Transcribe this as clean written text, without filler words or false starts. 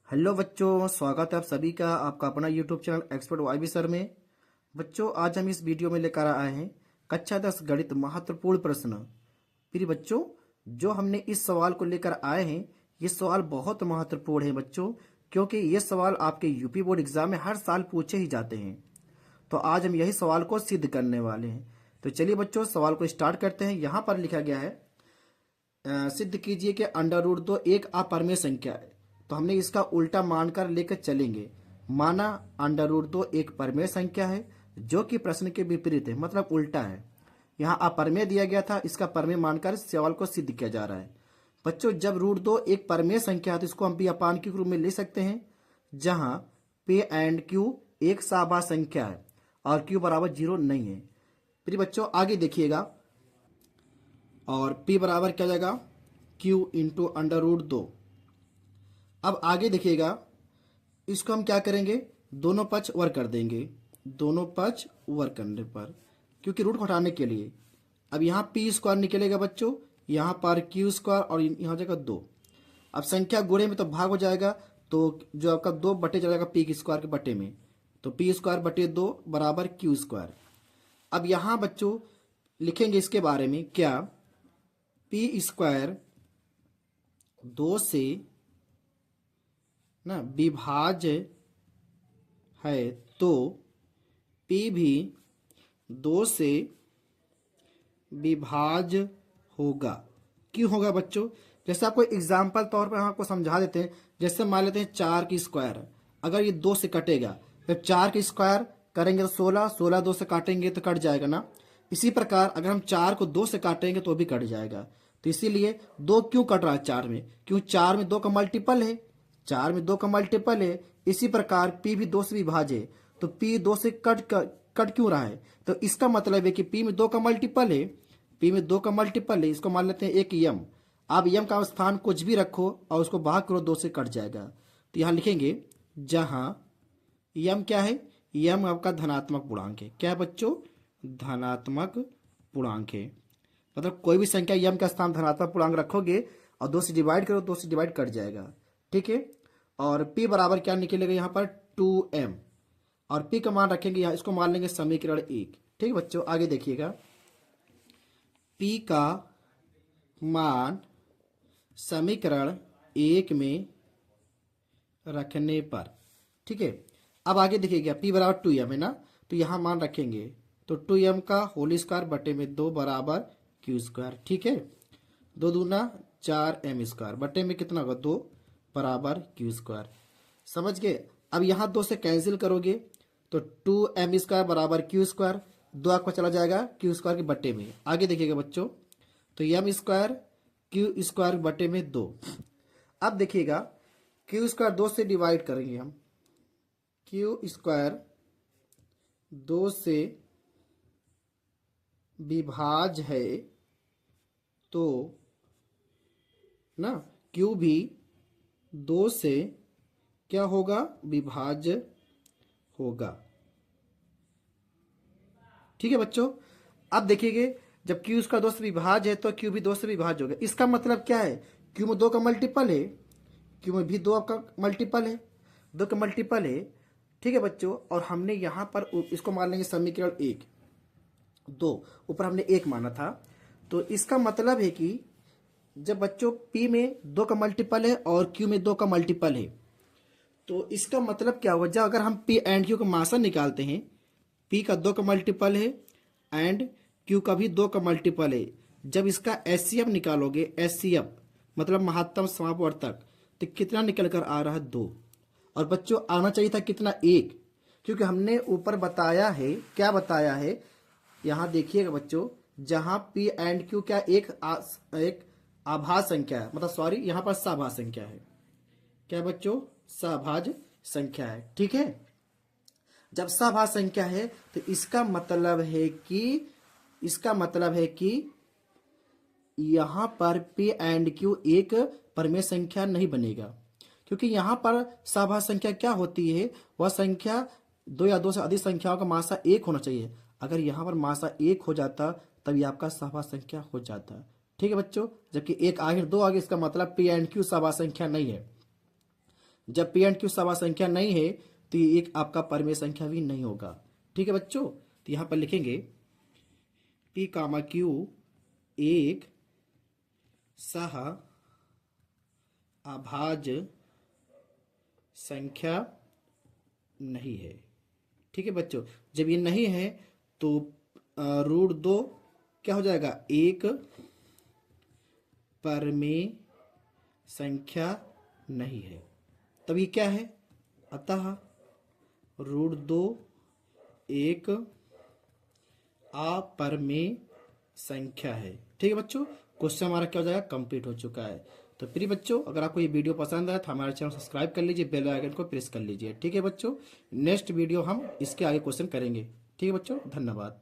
Hello बच्चों, स्वागत है आप सभी का आपका अपना YouTube channel expert YB sir में। बच्चों, आज हम इस वीडियो में लेकर आए हैं कक्षा 10 गणित महत्वपूर्ण प्रश्न। प्रिय बच्चों, जो हमने इस सवाल को लेकर आए हैं, ये सवाल बहुत महत्वपूर्ण है बच्चों, क्योंकि ये सवाल आपके यूपी बोर्ड एग्जाम में हर साल पूछे ही जाते हैं। तो आज हम यही सवाल को सिद्ध करने वाले हैं। तो चलिए बच्चों, सवाल को स्टार्ट करते हैं। यहाँ पर लिखा गया है, सिद्ध कीजिए कि अंडर रूट 2 एक अपरिमेय संख्या है। तो हमने इसका उल्टा मानकर लेकर चलेंगे। माना अंडर रूट 2 एक परिमेय संख्या है, जो कि प्रश्न के विपरीत है, मतलब उल्टा है। यहाँ अपरिमेय दिया गया था, इसका परिमेय मानकर इस सवाल को सिद्ध किया जा रहा है। बच्चों, जब रूट 2 एक परिमेय संख्या है तो इसको हम पी अपान क्यू के रूप में ले सकते हैं, जहां पी एंड क्यू एक सहभाज्य संख्या है और क्यू बराबर 0 नहीं है। फिर बच्चों आगे देखिएगा, और p बराबर क्या जाएगा, q इंटू अंडर रूट 2। अब आगे देखिएगा, इसको हम क्या करेंगे, दोनों पक्ष वर्ग कर देंगे। दोनों पक्ष वर्ग करने पर, क्योंकि रूट को हटाने के लिए, अब यहाँ p स्क्वायर निकलेगा बच्चों, यहाँ पर q स्क्वायर और यहाँ जाएगा 2। अब संख्या गुणे में तो भाग हो जाएगा, तो जो आपका 2 बटे चला जाएगा p स्क्वायर के बटे में, तो p स्क्वायर बटे 2 बराबर q स्क्वायर। अब यहाँ बच्चों लिखेंगे इसके बारे में क्या, पी स्क्वायर 2 से ना विभाज्य है, तो पी भी 2 से विभाज्य होगा। क्यों होगा बच्चों, जैसे आपको एग्जाम्पल तौर पर हम आपको समझा देते हैं। जैसे मान लेते हैं 4 की स्क्वायर, अगर ये 2 से कटेगा, जब 4 की स्क्वायर करेंगे तो 16, 16 2 से काटेंगे तो कट जाएगा ना। इसी प्रकार अगर हम 4 को 2 से काटेंगे तो भी कट जाएगा। तो इसीलिए 2 क्यों कट रहा है 4 में, क्यों 4 में 2 का मल्टीपल है, 4 में 2 का मल्टीपल है। इसी प्रकार पी भी 2 से विभाज्य है, तो पी 2 से कट क्यों रहा है, तो इसका मतलब है कि पी में 2 का मल्टीपल है, पी में 2 का मल्टीपल है। इसको मान लेते हैं एक यम। आप यम का स्थान कुछ भी रखो और उसको भाग करो, 2 से कट जाएगा। तो यहाँ लिखेंगे जहां यम क्या है, यम आपका धनात्मक पूर्णांक है। क्या है बच्चों, धनात्मक पूर्णांक है। मतलब कोई भी संख्या यम का स्थान धनात्मक पूर्णांक रखोगे और 2 से डिवाइड करो, 2 से डिवाइड कट जाएगा। ठीक है। और p बराबर क्या निकलेगा यहाँ पर 2m, और p का मान रखेंगे यहाँ, इसको मान लेंगे समीकरण 1। ठीक है बच्चों, आगे देखिएगा, p का मान समीकरण 1 में रखने पर, ठीक है। अब आगे देखिएगा, p बराबर 2m है ना, तो यहाँ मान रखेंगे, तो 2m का होल स्क्वायर बटे में 2 बराबर q स्क्वायर। ठीक है, 2 दूना 4m स्क्वायर बटे में कितना होगा 2 बराबर q स्क्वायर। समझ गए। अब यहाँ 2 से कैंसिल करोगे तो 2m स्क्वायर बराबर q स्क्वायर, 2 आपका चला जाएगा q स्क्वायर के बटे में। आगे देखिएगा बच्चों, तो m स्क्वायर q स्क्वायर बटे में 2। अब देखिएगा q स्क्वायर 2 से डिवाइड करेंगे हम, q स्क्वायर 2 से विभाज्य है, तो ना q भी 2 से क्या होगा, विभाज्य होगा। ठीक है बच्चों। अब देखिए, जब q उसका 2 से विभाज्य है तो q भी 2 से विभाज्य होगा। इसका मतलब क्या है, q में 2 का मल्टीपल है, q में भी 2 आपका मल्टीपल है, 2 का मल्टीपल है। ठीक है बच्चों, और हमने यहाँ पर इसको मान लेंगे समीकरण 1, 2 ऊपर हमने 1 माना था। तो इसका मतलब है कि जब बच्चों p में 2 का मल्टीपल है और q में 2 का मल्टीपल है, तो इसका मतलब क्या होगा, जब अगर हम p एंड q का मासा निकालते हैं, p का 2 का मल्टीपल है एंड q का भी 2 का मल्टीपल है, जब इसका एचसीएफ निकालोगे, एचसीएफ मतलब महत्तम समापवर्तक, तो कितना निकल कर आ रहा है 2। और बच्चों आना चाहिए था कितना, 1, क्योंकि हमने ऊपर बताया है, क्या बताया है, यहाँ देखिएगा बच्चों, जहां p एंड q क्या एक आभाज्य संख्या है, मतलब सॉरी यहाँ पर सहभाज्य संख्या है। क्या बच्चों, सहभाज्य संख्या है। ठीक है, जब सहभाज्य संख्या है तो इसका मतलब है कि यहां पर p एंड q एक परिमेय संख्या नहीं बनेगा, क्योंकि यहां पर सहभाज्य संख्या क्या होती है, वह संख्या 2 या 2 से अधिक संख्याओं का मासा 1 होना चाहिए। अगर यहां पर मासा 1 हो जाता तभी आपका सहभाज्य संख्या हो जाता। ठीक है बच्चों, जबकि 1 आगे 2 आगे, इसका मतलब p एंड q सहभाज्य संख्या नहीं है। जब पी एंड क्यू समा संख्या नहीं है तो ये एक आपका परमेय संख्या भी नहीं होगा। ठीक है बच्चों, तो यहां पर लिखेंगे पी कामा क्यू एक सह अभाज्य संख्या नहीं है। ठीक है बच्चों, जब ये नहीं है तो √2 क्या हो जाएगा, एक परमेय संख्या नहीं है। तब ये क्या है, अतः √2 एक अपरमेय संख्या है। ठीक है बच्चों, क्वेश्चन हमारा क्या हो जाएगा, कंप्लीट हो चुका है। तो प्रिय बच्चों, अगर आपको ये वीडियो पसंद आए तो हमारे चैनल सब्सक्राइब कर लीजिए, बेल आइकन को प्रेस कर लीजिए। ठीक है बच्चों, नेक्स्ट वीडियो हम इसके आगे क्वेश्चन करेंगे। ठीक है बच्चों, धन्यवाद।